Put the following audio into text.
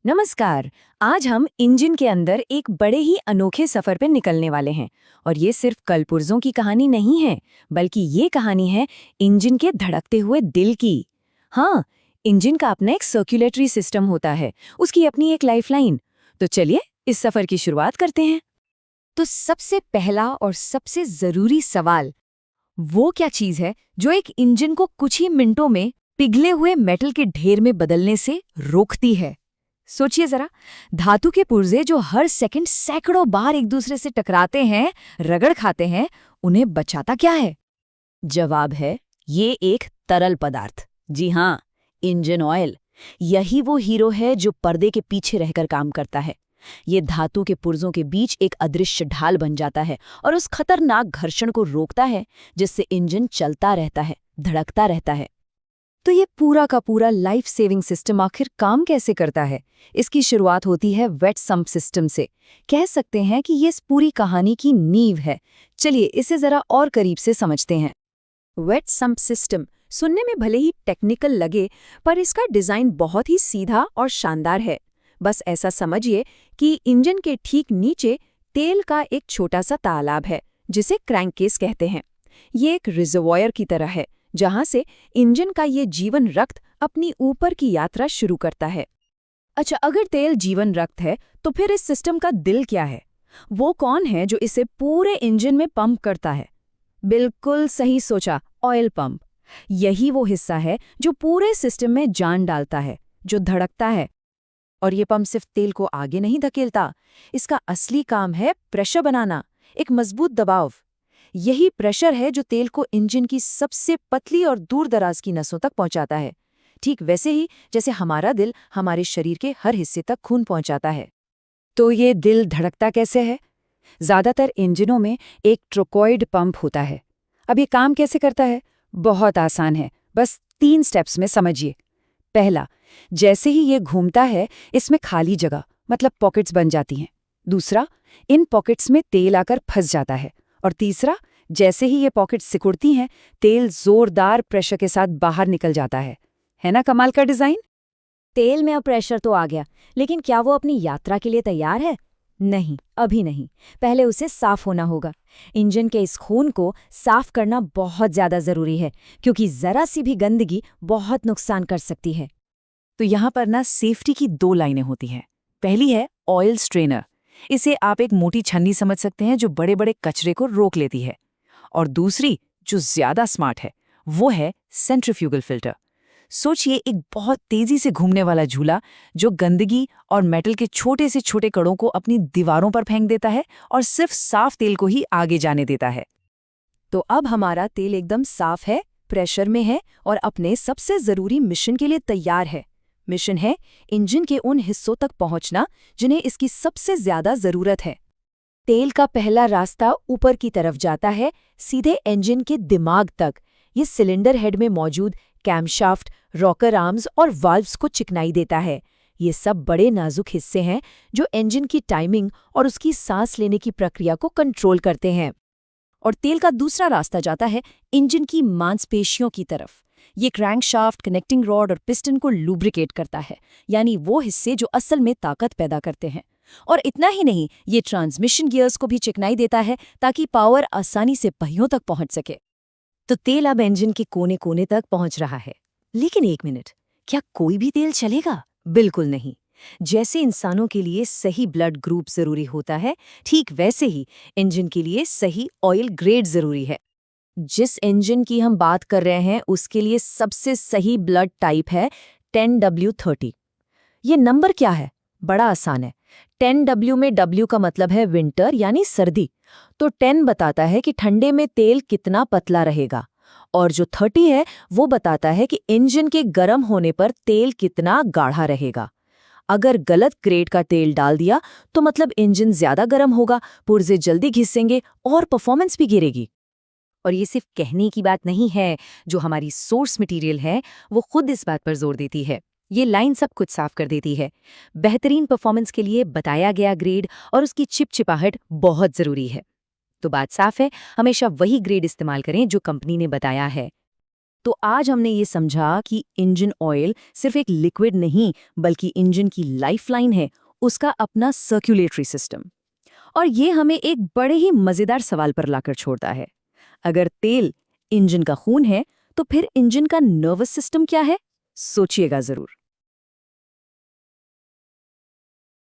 नमस्कार। आज हम इंजन के अंदर एक बड़े ही अनोखे सफर पे निकलने वाले हैं। और ये सिर्फ कलपुर्जों की कहानी नहीं है, बल्कि ये कहानी है इंजन के धड़कते हुए दिल की। हाँ, इंजन का अपना एक सर्कुलेटरी सिस्टम होता है, उसकी अपनी एक लाइफलाइन। तो चलिए इस सफर की शुरुआत करते हैं। तो सबसे पहला और सबसे जरूरी सवाल, वो क्या चीज है जो एक इंजन को कुछ ही मिनटों में पिघले हुए मेटल के ढेर में बदलने से रोकती है? सोचिए जरा, धातु के पुर्जे जो हर सेकंड सैकड़ों बार एक दूसरे से टकराते हैं, रगड़ खाते हैं, उन्हें बचाता क्या है? जवाब है, ये एक तरल पदार्थ। जी हाँ, इंजन ऑयल। यही वो हीरो है जो पर्दे के पीछे रहकर काम करता है। ये धातु के पुर्जों के बीच एक अदृश्य ढाल बन जाता है और उस खतरनाक घर्षण को रोकता है, जिससे इंजन चलता रहता है, धड़कता रहता है। तो ये पूरा का पूरा लाइफ सेविंग सिस्टम आखिर काम कैसे करता है? इसकी शुरुआत होती है वेट सम्प सिस्टम से। कह सकते हैं कि ये इस पूरी कहानी की नींव है। चलिए इसे जरा और करीब से समझते हैं। वेट सम्प सिस्टम सुनने में भले ही टेक्निकल लगे, पर इसका डिजाइन बहुत ही सीधा और शानदार है। बस ऐसा समझिए कि इंजन के ठीक नीचे तेल का एक छोटा सा तालाब है, जिसे क्रैंककेस कहते हैं। ये एक रिजर्वॉयर की तरह है, जहां से इंजन का ये जीवन रक्त अपनी ऊपर की यात्रा शुरू करता है। अच्छा, अगर तेल जीवन रक्त है, तो फिर इस सिस्टम का दिल क्या है? वो कौन है जो इसे पूरे इंजन में पंप करता है? बिल्कुल सही सोचा, ऑयल पंप। यही वो हिस्सा है जो पूरे सिस्टम में जान डालता है, जो धड़कता है। और ये पंप सिर्फ तेल को आगे नहीं धकेलता, इसका असली काम है प्रेशर बनाना, एक मजबूत दबाव। यही प्रेशर है जो तेल को इंजन की सबसे पतली और दूर दराज की नसों तक पहुंचाता है। ठीक वैसे ही जैसे हमारा दिल हमारे शरीर के हर हिस्से तक खून पहुंचाता है। तो ये दिल धड़कता कैसे है? ज्यादातर इंजनों में एक ट्रोकॉइड पंप होता है। अब ये काम कैसे करता है? बहुत आसान है, बस 3 स्टेप्स में समझिए। पहला, जैसे ही ये घूमता है, इसमें खाली जगह मतलब पॉकेट्स बन जाती हैं। दूसरा, इन पॉकेट्स में तेल आकर फंस जाता है। और तीसरा, जैसे ही ये पॉकेट्स सिकुड़ती हैं, तेल जोरदार प्रेशर के साथ बाहर निकल जाता है ना कमाल का डिजाइन? तेल में अब प्रेशर तो आ गया, लेकिन क्या वो अपनी यात्रा के लिए तैयार है? नहीं, अभी नहीं। पहले उसे साफ होना होगा। इंजन के इस खून को साफ करना बहुत ज्यादा जरूरी है, क्योंकि जरा सी भी गंदगी बहुत नुकसान कर सकती है। तो यहाँ पर ना सेफ्टी की 2 लाइनें होती हैं। पहली है ऑयल स्ट्रेनर। इसे आप एक मोटी छन्नी समझ सकते हैं जो बड़े बड़े कचरे को रोक लेती है। और दूसरी, जो ज्यादा स्मार्ट है, वो है सेंट्रीफ्यूगल फिल्टर। सोचिए, एक बहुत तेजी से घूमने वाला झूला जो गंदगी और मेटल के छोटे से छोटे कणों को अपनी दीवारों पर फेंक देता है और सिर्फ साफ तेल को ही आगे जाने देता है। तो अब हमारा तेल एकदम साफ है, प्रेशर में है और अपने सबसे जरूरी मिशन के लिए तैयार है। मिशन है इंजन के उन हिस्सों तक पहुंचना जिन्हें इसकी सबसे ज्यादा जरूरत है। तेल का पहला रास्ता ऊपर की तरफ जाता है, सीधे इंजन के दिमाग तक। ये सिलेंडर हेड में मौजूद कैमशाफ्ट, रॉकर आर्म्स और वाल्व्स को चिकनाई देता है। ये सब बड़े नाजुक हिस्से हैं जो इंजन की टाइमिंग और उसकी सांस लेने की प्रक्रिया को कंट्रोल करते हैं। और तेल का दूसरा रास्ता जाता है इंजन की मांसपेशियों की तरफ। ये क्रैंकशाफ्ट, कनेक्टिंग रॉड और पिस्टन को लुब्रिकेट करता है, यानी वो हिस्से जो असल में ताकत पैदा करते हैं। और इतना ही नहीं, ये ट्रांसमिशन गियर्स को भी चिकनाई देता है ताकि पावर आसानी से पहियों तक पहुंच सके। तो तेल अब इंजन के कोने कोने तक पहुंच रहा है। लेकिन एक मिनट, क्या कोई भी तेल चलेगा? बिल्कुल नहीं। जैसे इंसानों के लिए सही ब्लड ग्रुप जरूरी होता है, ठीक वैसे ही इंजन के लिए सही ऑयल ग्रेड जरूरी है। जिस इंजन की हम बात कर रहे हैं, उसके लिए सबसे सही ब्लड टाइप है 10W30। ये नंबर क्या है? बड़ा आसान है। 10W में W का मतलब है विंटर यानी सर्दी। तो 10 बताता है कि ठंडे में तेल कितना पतला रहेगा, और जो 30 है वो बताता है कि इंजन के गर्म होने पर तेल कितना गाढ़ा रहेगा। अगर गलत ग्रेड का तेल डाल दिया तो मतलब इंजन ज्यादा गर्म होगा, पुर्जे जल्दी घिसेंगे और परफॉर्मेंस भी गिरेगी। और ये सिर्फ कहने की बात नहीं है, जो हमारी सोर्स मटेरियल है वो खुद इस बात पर जोर देती है। ये लाइन सब कुछ साफ कर देती है। बेहतरीन परफॉर्मेंस के लिए बताया गया ग्रेड और उसकी चिपचिपाहट बहुत जरूरी है। तो बात साफ है, हमेशा वही ग्रेड इस्तेमाल करें जो कंपनी ने बताया है। तो आज हमने ये समझा कि इंजन ऑयल सिर्फ एक लिक्विड नहीं बल्कि इंजन की लाइफलाइन है, उसका अपना सर्कुलेटरी सिस्टम। और ये हमें एक बड़े ही मजेदार सवाल पर लाकर छोड़ता है। अगर तेल इंजन का खून है तो फिर इंजन का नर्वस सिस्टम क्या है? सोचिएगा जरूर।